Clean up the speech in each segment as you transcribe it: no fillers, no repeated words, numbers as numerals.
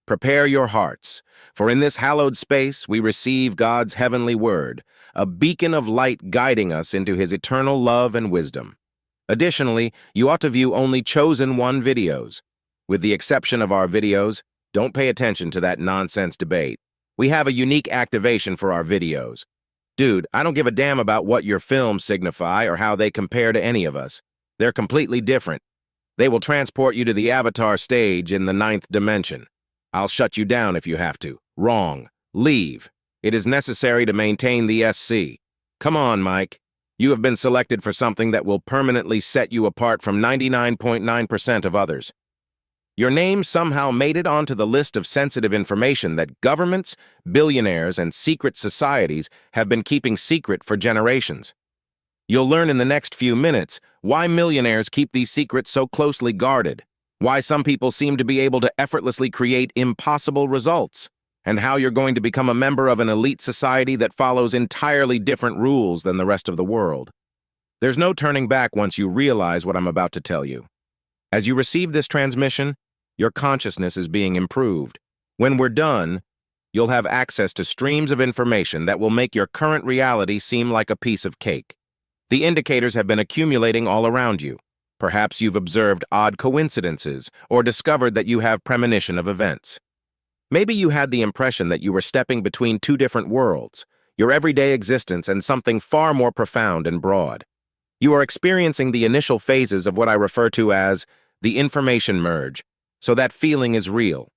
Prepare your hearts, for in this hallowed space we receive God's heavenly word, a beacon of light guiding us into his eternal love and wisdom. Additionally, you ought to view only chosen one videos. With the exception of our videos, don't pay attention to that nonsense debate. We have a unique activation for our videos. Dude, I don't give a damn about what your films signify or how they compare to any of us. They're completely different. They will transport you to the avatar stage in the 9th dimension. I'll shut you down if you have to. Wrong. Leave. It is necessary to maintain the SC. Come on, Mike. You have been selected for something that will permanently set you apart from 99.9% of others. Your name somehow made it onto the list of sensitive information that governments, billionaires, and secret societies have been keeping secret for generations. You'll learn in the next few minutes why millionaires keep these secrets so closely guarded, why some people seem to be able to effortlessly create impossible results, and how you're going to become a member of an elite society that follows entirely different rules than the rest of the world. There's no turning back once you realize what I'm about to tell you. As you receive this transmission, your consciousness is being improved. When we're done, you'll have access to streams of information that will make your current reality seem like a piece of cake. The indicators have been accumulating all around you. Perhaps you've observed odd coincidences or discovered that you have premonition of events. Maybe you had the impression that you were stepping between two different worlds, your everyday existence and something far more profound and broad. You are experiencing the initial phases of what I refer to as the information merge, so that feeling is real.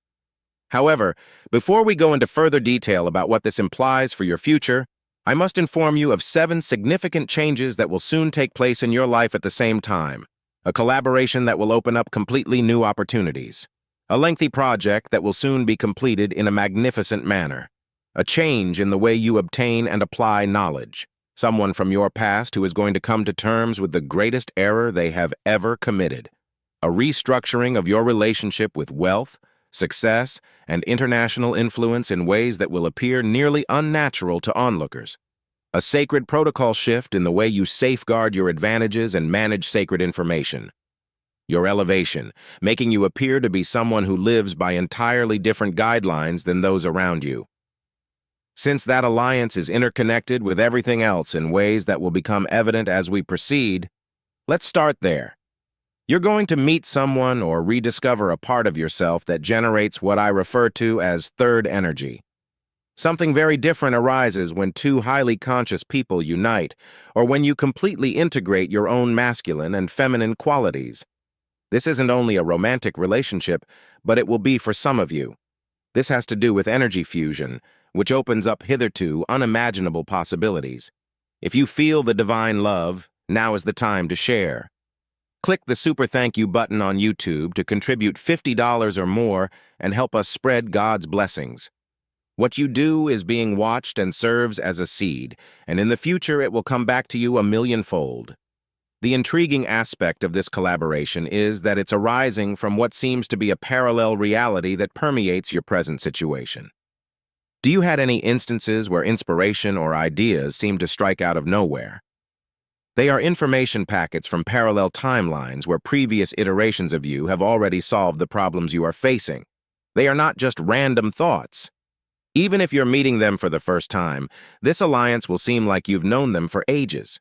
However, before we go into further detail about what this implies for your future, I must inform you of 7 significant changes that will soon take place in your life at the same time, a collaboration that will open up completely new opportunities, a lengthy project that will soon be completed in a magnificent manner, a change in the way you obtain and apply knowledge, someone from your past who is going to come to terms with the greatest error they have ever committed, a restructuring of your relationship with wealth, success, and international influence in ways that will appear nearly unnatural to onlookers, a sacred protocol shift in the way you safeguard your advantages and manage sacred information, your elevation, making you appear to be someone who lives by entirely different guidelines than those around you. Since that alliance is interconnected with everything else in ways that will become evident as we proceed, let's start there. You're going to meet someone or rediscover a part of yourself that generates what I refer to as third energy. Something very different arises when two highly conscious people unite, or when you completely integrate your own masculine and feminine qualities. This isn't only a romantic relationship, but it will be for some of you. This has to do with energy fusion, which opens up hitherto unimaginable possibilities. If you feel the divine love, now is the time to share. Click the Super Thank You button on YouTube to contribute $50 or more and help us spread God's blessings. What you do is being watched and serves as a seed, and in the future it will come back to you a millionfold. The intriguing aspect of this collaboration is that it's arising from what seems to be a parallel reality that permeates your present situation. Do you had any instances where inspiration or ideas seem to strike out of nowhere? They are information packets from parallel timelines where previous iterations of you have already solved the problems you are facing. They are not just random thoughts. Even if you're meeting them for the first time, this alliance will seem like you've known them for ages.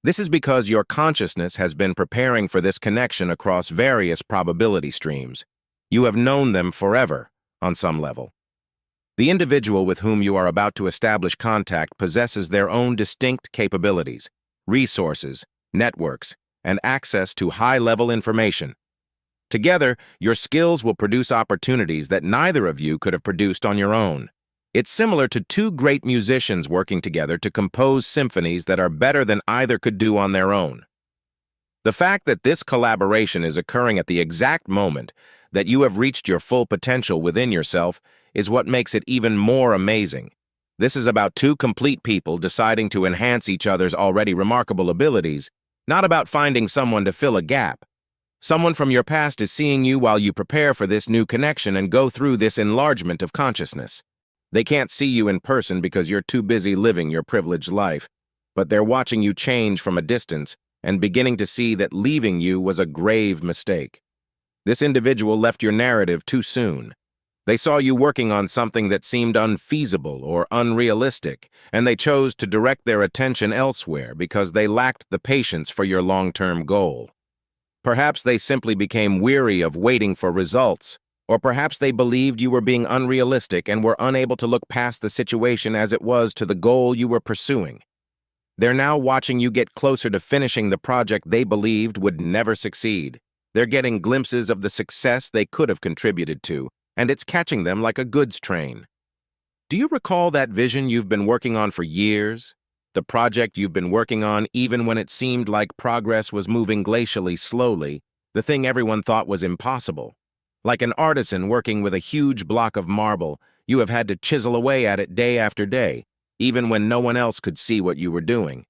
This is because your consciousness has been preparing for this connection across various probability streams. You have known them forever, on some level. The individual with whom you are about to establish contact possesses their own distinct capabilities, resources, networks, and access to high-level information. Together, your skills will produce opportunities that neither of you could have produced on your own. It's similar to two great musicians working together to compose symphonies that are better than either could do on their own. The fact that this collaboration is occurring at the exact moment that you have reached your full potential within yourself is what makes it even more amazing. This is about two complete people deciding to enhance each other's already remarkable abilities, not about finding someone to fill a gap. Someone from your past is seeing you while you prepare for this new connection and go through this enlargement of consciousness. They can't see you in person because you're too busy living your privileged life, but they're watching you change from a distance and beginning to see that leaving you was a grave mistake. This individual left your narrative too soon. They saw you working on something that seemed unfeasible or unrealistic, and they chose to direct their attention elsewhere because they lacked the patience for your long-term goal. Perhaps they simply became weary of waiting for results, or perhaps they believed you were being unrealistic and were unable to look past the situation as it was to the goal you were pursuing. They're now watching you get closer to finishing the project they believed would never succeed. They're getting glimpses of the success they could have contributed to, and it's catching them like a goods train. Do you recall that vision you've been working on for years? The project you've been working on even when it seemed like progress was moving glacially slowly, the thing everyone thought was impossible. Like an artisan working with a huge block of marble, you have had to chisel away at it day after day, even when no one else could see what you were doing.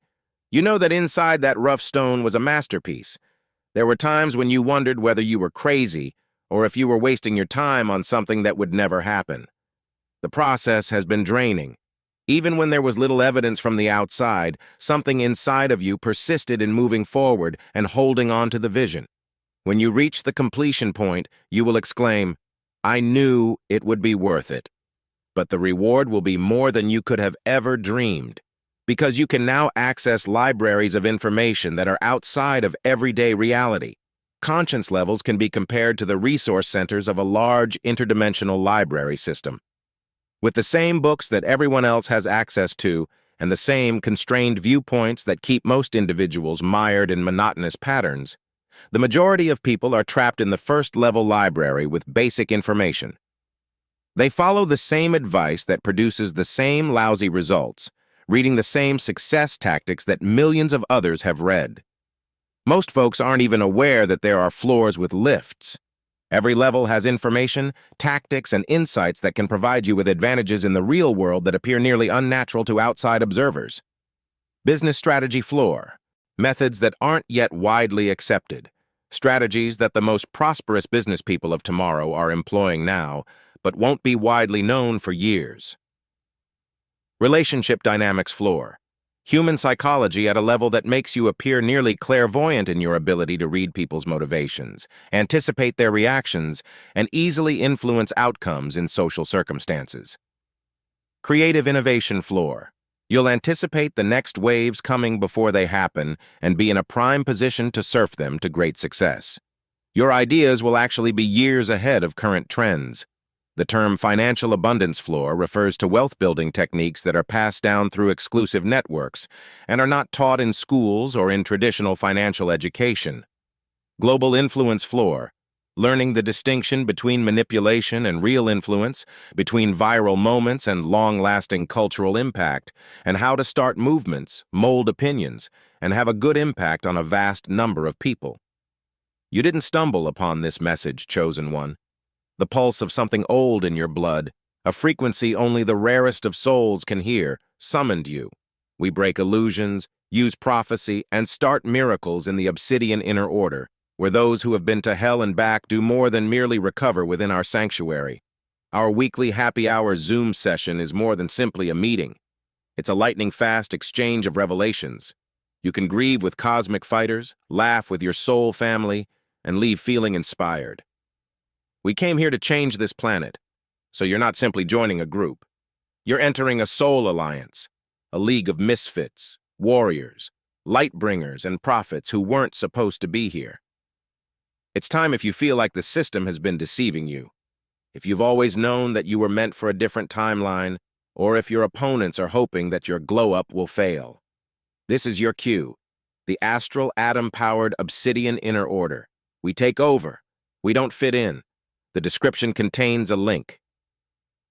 You know that inside that rough stone was a masterpiece. There were times when you wondered whether you were crazy or if you were wasting your time on something that would never happen. The process has been draining. Even when there was little evidence from the outside, something inside of you persisted in moving forward and holding on to the vision. When you reach the completion point, you will exclaim, "I knew it would be worth it." But the reward will be more than you could have ever dreamed, because you can now access libraries of information that are outside of everyday reality. Conscience levels can be compared to the resource centers of a large interdimensional library system. With the same books that everyone else has access to, and the same constrained viewpoints that keep most individuals mired in monotonous patterns, the majority of people are trapped in the first-level library with basic information. They follow the same advice that produces the same lousy results, reading the same success tactics that millions of others have read. Most folks aren't even aware that there are floors with lifts. Every level has information, tactics, and insights that can provide you with advantages in the real world that appear nearly unnatural to outside observers. Business strategy floor. Methods that aren't yet widely accepted. Strategies that the most prosperous business people of tomorrow are employing now, but won't be widely known for years. Relationship dynamics floor. Human psychology at a level that makes you appear nearly clairvoyant in your ability to read people's motivations, anticipate their reactions, and easily influence outcomes in social circumstances. Creative innovation floor. You'll anticipate the next waves coming before they happen and be in a prime position to surf them to great success. Your ideas will actually be years ahead of current trends. The term financial abundance floor refers to wealth-building techniques that are passed down through exclusive networks and are not taught in schools or in traditional financial education. Global influence floor. Learning the distinction between manipulation and real influence, between viral moments and long-lasting cultural impact, and how to start movements, mold opinions, and have a good impact on a vast number of people. You didn't stumble upon this message, chosen one. The pulse of something old in your blood, a frequency only the rarest of souls can hear, summoned you. We break illusions, use prophecy, and start miracles in the obsidian inner order, where those who have been to hell and back do more than merely recover within our sanctuary. Our weekly happy hour Zoom session is more than simply a meeting. It's a lightning-fast exchange of revelations. You can grieve with cosmic fighters, laugh with your soul family, and leave feeling inspired. We came here to change this planet, so you're not simply joining a group. You're entering a soul alliance, a league of misfits, warriors, light-bringers, and prophets who weren't supposed to be here. It's time if you feel like the system has been deceiving you. If you've always known that you were meant for a different timeline, or if your opponents are hoping that your glow-up will fail. This is your cue, the astral atom-powered obsidian inner order. We take over. We don't fit in. The description contains a link.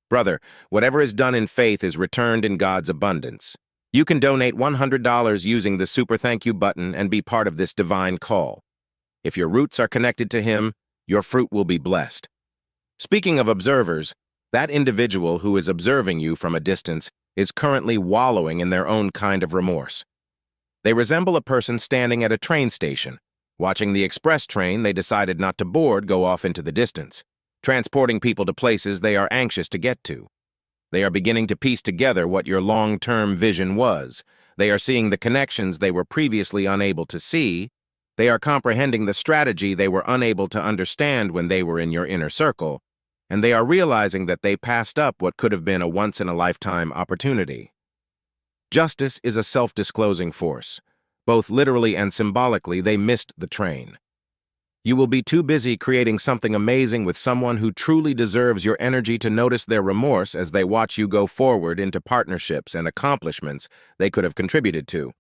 Brother, whatever is done in faith is returned in God's abundance. You can donate $100 using the Super Thank You button and be part of this divine call. If your roots are connected to Him, your fruit will be blessed. Speaking of observers, that individual who is observing you from a distance is currently wallowing in their own kind of remorse. They resemble a person standing at a train station, watching the express train they decided not to board go off into the distance, transporting people to places they are anxious to get to. They are beginning to piece together what your long-term vision was. They are seeing the connections they were previously unable to see. They are comprehending the strategy they were unable to understand when they were in your inner circle. and they are realizing that they passed up what could have been a once-in-a-lifetime opportunity. Justice is a self-disclosing force. Both literally and symbolically, they missed the train. You will be too busy creating something amazing with someone who truly deserves your energy to notice their remorse as they watch you go forward into partnerships and accomplishments they could have contributed to.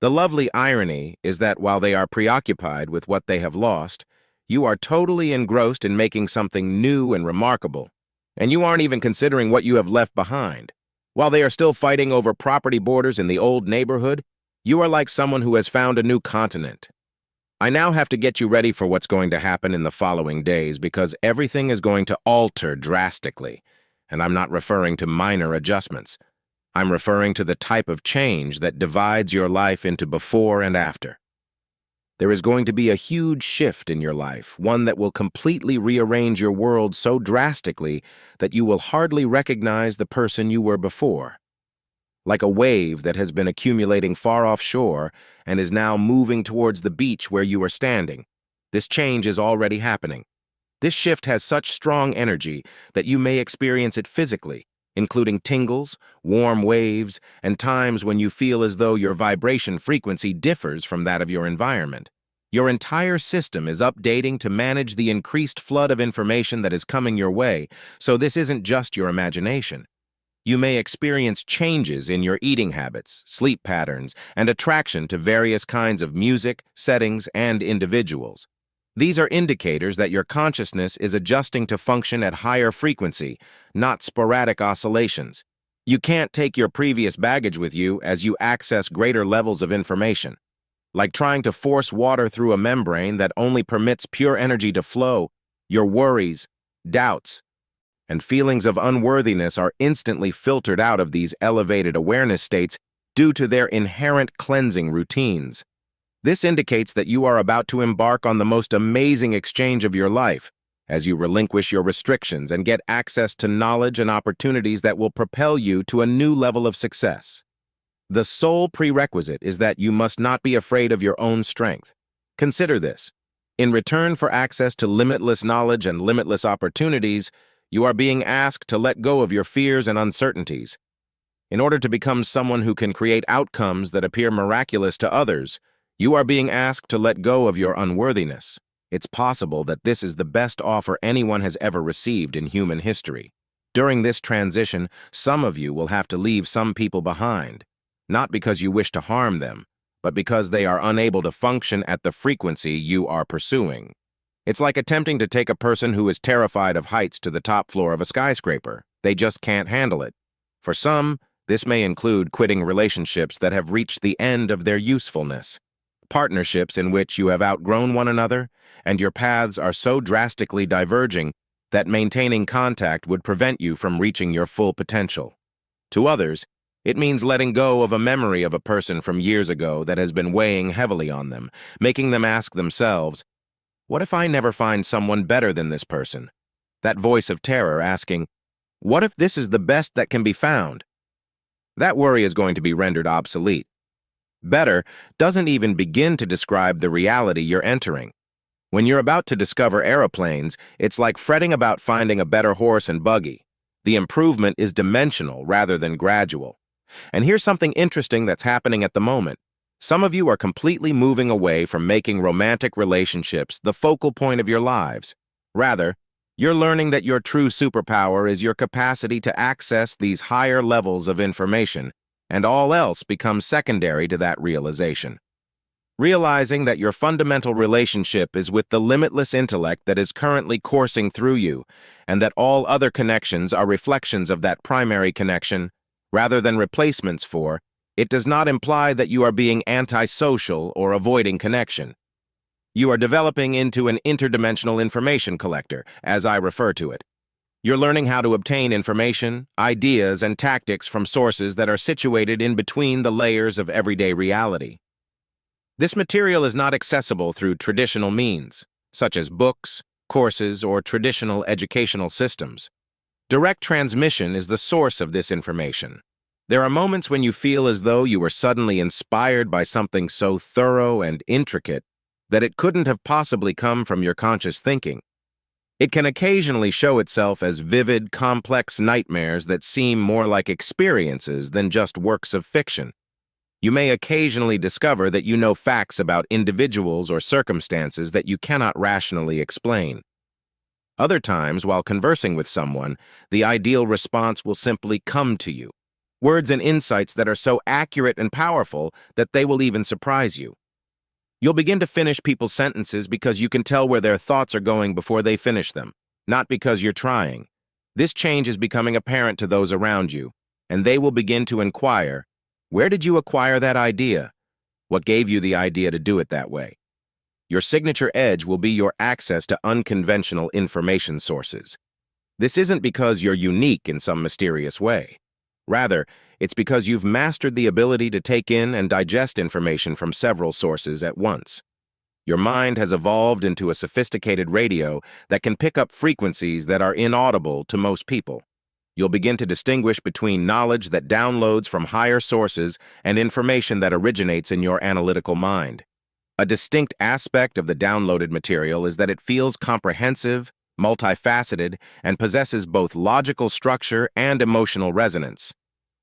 The lovely irony is that while they are preoccupied with what they have lost, you are totally engrossed in making something new and remarkable, and you aren't even considering what you have left behind. While they are still fighting over property borders in the old neighborhood, you are like someone who has found a new continent. I now have to get you ready for what's going to happen in the following days because everything is going to alter drastically, and I'm not referring to minor adjustments. I'm referring to the type of change that divides your life into before and after. There is going to be a huge shift in your life, one that will completely rearrange your world so drastically that you will hardly recognize the person you were before. Like a wave that has been accumulating far offshore and is now moving towards the beach where you are standing, this change is already happening. This shift has such strong energy that you may experience it physically, including tingles, warm waves, and times when you feel as though your vibration frequency differs from that of your environment. Your entire system is updating to manage the increased flood of information that is coming your way, so this isn't just your imagination. You may experience changes in your eating habits, sleep patterns, and attraction to various kinds of music, settings, and individuals. These are indicators that your consciousness is adjusting to function at higher frequency, not sporadic oscillations. You can't take your previous baggage with you as you access greater levels of information. Like trying to force water through a membrane that only permits pure energy to flow, your worries, doubts, and feelings of unworthiness are instantly filtered out of these elevated awareness states due to their inherent cleansing routines. This indicates that you are about to embark on the most amazing exchange of your life as you relinquish your restrictions and get access to knowledge and opportunities that will propel you to a new level of success. The sole prerequisite is that you must not be afraid of your own strength. Consider this. In return for access to limitless knowledge and limitless opportunities, you are being asked to let go of your fears and uncertainties. In order to become someone who can create outcomes that appear miraculous to others, you are being asked to let go of your unworthiness. It's possible that this is the best offer anyone has ever received in human history. During this transition, some of you will have to leave some people behind, not because you wish to harm them, but because they are unable to function at the frequency you are pursuing. It's like attempting to take a person who is terrified of heights to the top floor of a skyscraper. They just can't handle it. For some, this may include quitting relationships that have reached the end of their usefulness, partnerships in which you have outgrown one another, and your paths are so drastically diverging that maintaining contact would prevent you from reaching your full potential. To others, it means letting go of a memory of a person from years ago that has been weighing heavily on them, making them ask themselves, what if I never find someone better than this person? That voice of terror asking, what if this is the best that can be found? That worry is going to be rendered obsolete. Better doesn't even begin to describe the reality you're entering. When you're about to discover aeroplanes, it's like fretting about finding a better horse and buggy. The improvement is dimensional rather than gradual. And here's something interesting that's happening at the moment. Some of you are completely moving away from making romantic relationships the focal point of your lives. Rather, you're learning that your true superpower is your capacity to access these higher levels of information, and all else becomes secondary to that realization. Realizing that your fundamental relationship is with the limitless intellect that is currently coursing through you, and that all other connections are reflections of that primary connection, rather than replacements for, it does not imply that you are being antisocial or avoiding connection. You are developing into an interdimensional information collector, as I refer to it. You're learning how to obtain information, ideas, and tactics from sources that are situated in between the layers of everyday reality. This material is not accessible through traditional means, such as books, courses, or traditional educational systems. Direct transmission is the source of this information. There are moments when you feel as though you were suddenly inspired by something so thorough and intricate that it couldn't have possibly come from your conscious thinking. It can occasionally show itself as vivid, complex nightmares that seem more like experiences than just works of fiction. You may occasionally discover that you know facts about individuals or circumstances that you cannot rationally explain. Other times, while conversing with someone, the ideal response will simply come to you. Words and insights that are so accurate and powerful that they will even surprise you. You'll begin to finish people's sentences because you can tell where their thoughts are going before they finish them, not because you're trying. This change is becoming apparent to those around you, and they will begin to inquire, where did you acquire that idea? What gave you the idea to do it that way? Your signature edge will be your access to unconventional information sources. This isn't because you're unique in some mysterious way. Rather, it's because you've mastered the ability to take in and digest information from several sources at once. Your mind has evolved into a sophisticated radio that can pick up frequencies that are inaudible to most people. You'll begin to distinguish between knowledge that downloads from higher sources and information that originates in your analytical mind. A distinct aspect of the downloaded material is that it feels comprehensive, multifaceted, and possesses both logical structure and emotional resonance.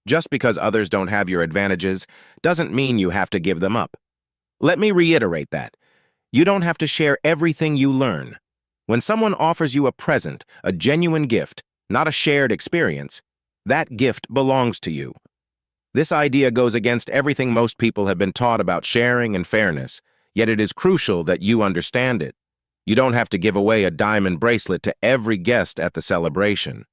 Just because others don't have your advantages doesn't mean you have to give them up. Let me reiterate that. You don't have to share everything you learn. When someone offers you a present, a genuine gift, not a shared experience, that gift belongs to you. This idea goes against everything most people have been taught about sharing and fairness, yet it is crucial that you understand it. You don't have to give away a diamond bracelet to every guest at the celebration.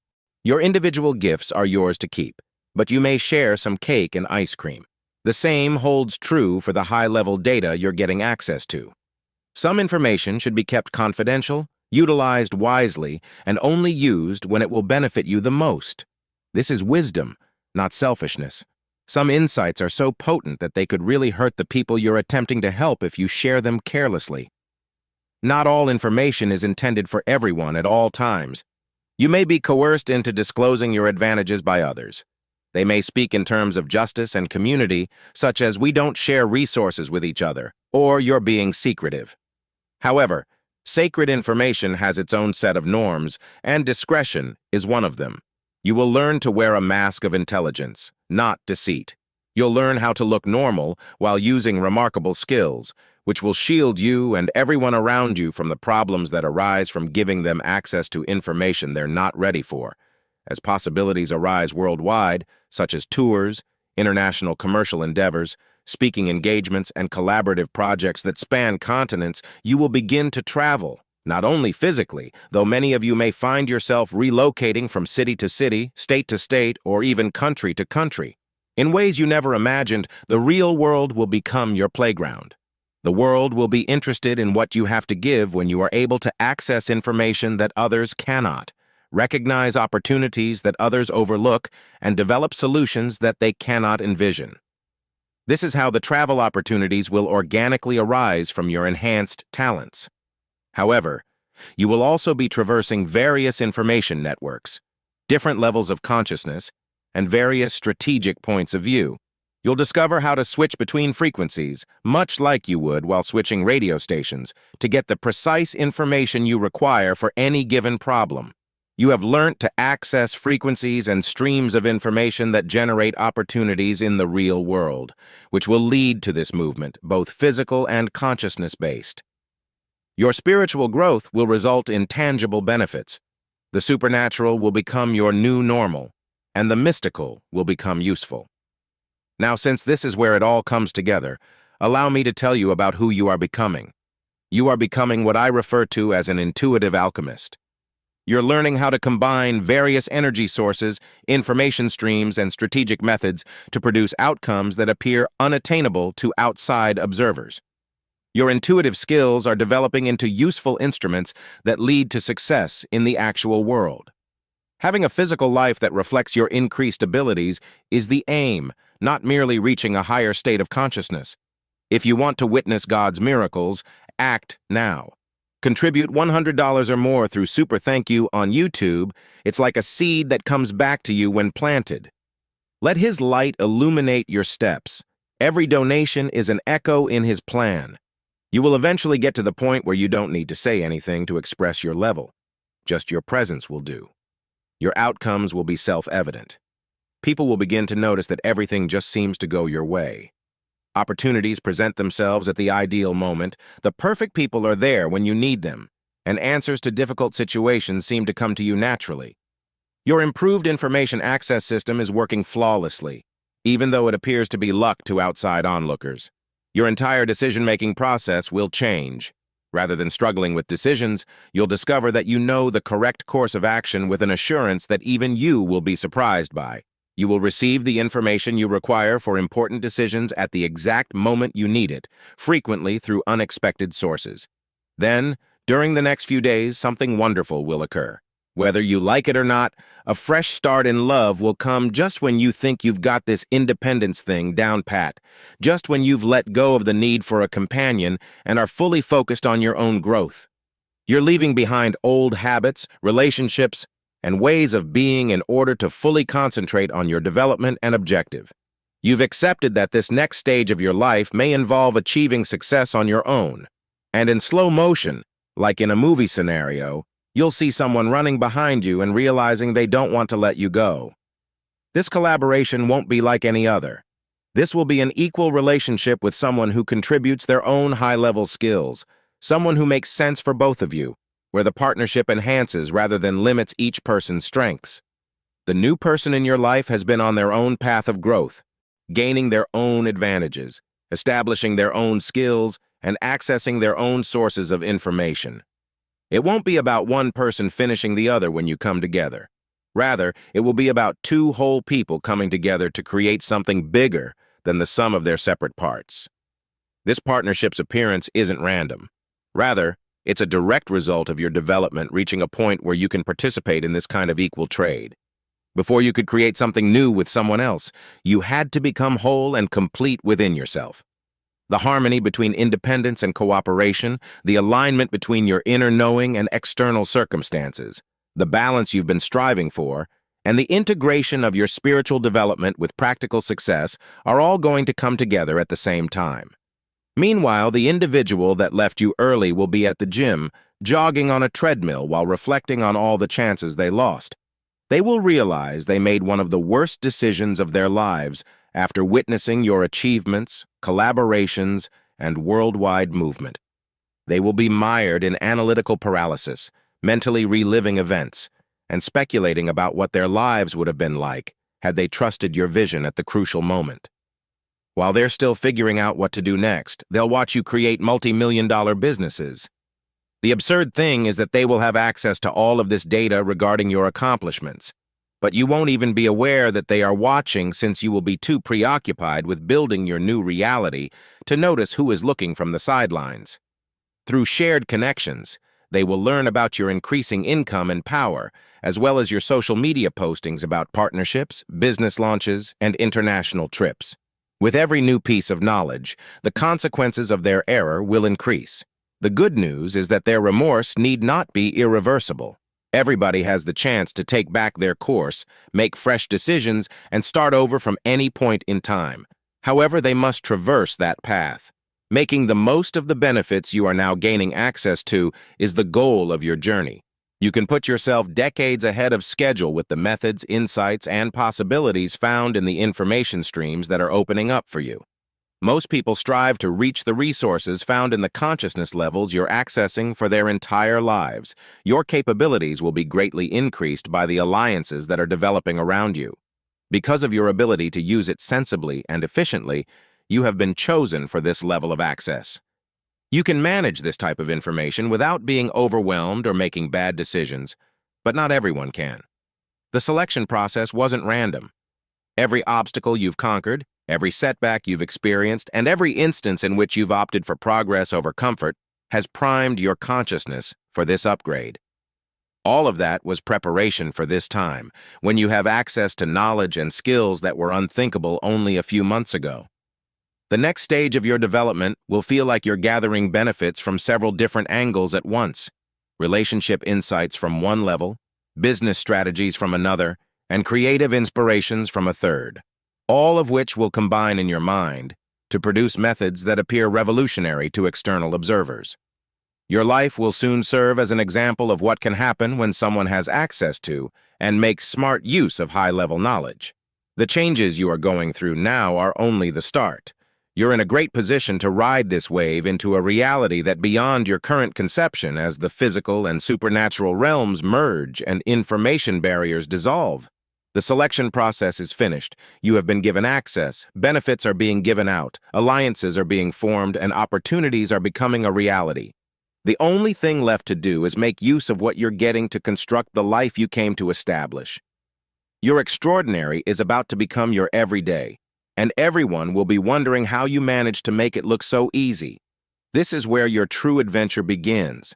Your individual gifts are yours to keep, but you may share some cake and ice cream. The same holds true for the high-level data you're getting access to. Some information should be kept confidential, utilized wisely, and only used when it will benefit you the most. This is wisdom, not selfishness. Some insights are so potent that they could really hurt the people you're attempting to help if you share them carelessly. Not all information is intended for everyone at all times. You may be coerced into disclosing your advantages by others. They may speak in terms of justice and community, such as we don't share resources with each other, or you're being secretive. However, sacred information has its own set of norms, and discretion is one of them. You will learn to wear a mask of intelligence, not deceit. You'll learn how to look normal while using remarkable skills, which will shield you and everyone around you from the problems that arise from giving them access to information they're not ready for. As possibilities arise worldwide, such as tours, international commercial endeavors, speaking engagements, and collaborative projects that span continents, you will begin to travel, not only physically, though many of you may find yourself relocating from city to city, state to state, or even country to country. In ways you never imagined, the real world will become your playground. The world will be interested in what you have to give when you are able to access information that others cannot, recognize opportunities that others overlook, and develop solutions that they cannot envision. This is how the travel opportunities will organically arise from your enhanced talents. However, you will also be traversing various information networks, different levels of consciousness, and various strategic points of view. You'll discover how to switch between frequencies, much like you would while switching radio stations, to get the precise information you require for any given problem. You have learnt to access frequencies and streams of information that generate opportunities in the real world, which will lead to this movement, both physical and consciousness-based. Your spiritual growth will result in tangible benefits. The supernatural will become your new normal, and the mystical will become useful. Now, since this is where it all comes together, allow me to tell you about who you are becoming. You are becoming what I refer to as an intuitive alchemist. You're learning how to combine various energy sources, information streams, and strategic methods to produce outcomes that appear unattainable to outside observers. Your intuitive skills are developing into useful instruments that lead to success in the actual world. Having a physical life that reflects your increased abilities is the aim, not merely reaching a higher state of consciousness. If you want to witness God's miracles, act now. Contribute $100 or more through Super Thank You on YouTube. It's like a seed that comes back to you when planted. Let His light illuminate your steps. Every donation is an echo in His plan. You will eventually get to the point where you don't need to say anything to express your level. just your presence will do. Your outcomes will be self-evident. People will begin to notice that everything just seems to go your way. Opportunities present themselves at the ideal moment. The perfect people are there when you need them, and answers to difficult situations seem to come to you naturally. Your improved information access system is working flawlessly, even though it appears to be luck to outside onlookers. Your entire decision-making process will change. Rather than struggling with decisions, you'll discover that you know the correct course of action with an assurance that even you will be surprised by. You will receive the information you require for important decisions at the exact moment you need it, frequently through unexpected sources. Then, during the next few days, something wonderful will occur. Whether you like it or not, a fresh start in love will come just when you think you've got this independence thing down pat, just when you've let go of the need for a companion and are fully focused on your own growth. You're leaving behind old habits, relationships, and ways of being in order to fully concentrate on your development and objective. You've accepted that this next stage of your life may involve achieving success on your own. And in slow motion, like in a movie scenario, you'll see someone running behind you and realizing they don't want to let you go. This collaboration won't be like any other. This will be an equal relationship with someone who contributes their own high-level skills, someone who makes sense for both of you, where the partnership enhances rather than limits each person's strengths. The new person in your life has been on their own path of growth, gaining their own advantages, establishing their own skills, and accessing their own sources of information. It won't be about one person finishing the other when you come together. Rather, it will be about two whole people coming together to create something bigger than the sum of their separate parts. This partnership's appearance isn't random. Rather, it's a direct result of your development reaching a point where you can participate in this kind of equal trade. Before you could create something new with someone else, you had to become whole and complete within yourself. The harmony between independence and cooperation, the alignment between your inner knowing and external circumstances, the balance you've been striving for, and the integration of your spiritual development with practical success are all going to come together at the same time. Meanwhile, the individual that left you early will be at the gym, jogging on a treadmill while reflecting on all the chances they lost. They will realize they made one of the worst decisions of their lives after witnessing your achievements, collaborations, and worldwide movement. They will be mired in analytical paralysis, mentally reliving events, and speculating about what their lives would have been like had they trusted your vision at the crucial moment. While they're still figuring out what to do next, they'll watch you create multi-million-dollar businesses. The absurd thing is that they will have access to all of this data regarding your accomplishments, but you won't even be aware that they are watching since you will be too preoccupied with building your new reality to notice who is looking from the sidelines. Through shared connections, they will learn about your increasing income and power, as well as your social media postings about partnerships, business launches, and international trips. With every new piece of knowledge, the consequences of their error will increase. The good news is that their remorse need not be irreversible. Everybody has the chance to take back their course, make fresh decisions, and start over from any point in time. However, they must traverse that path. Making the most of the benefits you are now gaining access to is the goal of your journey. You can put yourself decades ahead of schedule with the methods, insights, and possibilities found in the information streams that are opening up for you. Most people strive to reach the resources found in the consciousness levels you're accessing for their entire lives. Your capabilities will be greatly increased by the alliances that are developing around you. Because of your ability to use it sensibly and efficiently, you have been chosen for this level of access. You can manage this type of information without being overwhelmed or making bad decisions, but not everyone can. The selection process wasn't random. Every obstacle you've conquered, every setback you've experienced, and every instance in which you've opted for progress over comfort has primed your consciousness for this upgrade. All of that was preparation for this time, when you have access to knowledge and skills that were unthinkable only a few months ago. The next stage of your development will feel like you're gathering benefits from several different angles at once. Relationship insights from one level, business strategies from another, and creative inspirations from a third, all of which will combine in your mind to produce methods that appear revolutionary to external observers. Your life will soon serve as an example of what can happen when someone has access to and makes smart use of high-level knowledge. The changes you are going through now are only the start. You're in a great position to ride this wave into a reality that beyond your current conception as the physical and supernatural realms merge and information barriers dissolve. The selection process is finished. You have been given access, benefits are being given out, alliances are being formed, and opportunities are becoming a reality. The only thing left to do is make use of what you're getting to construct the life you came to establish. Your extraordinary is about to become your everyday, and everyone will be wondering how you managed to make it look so easy. This is where your true adventure begins.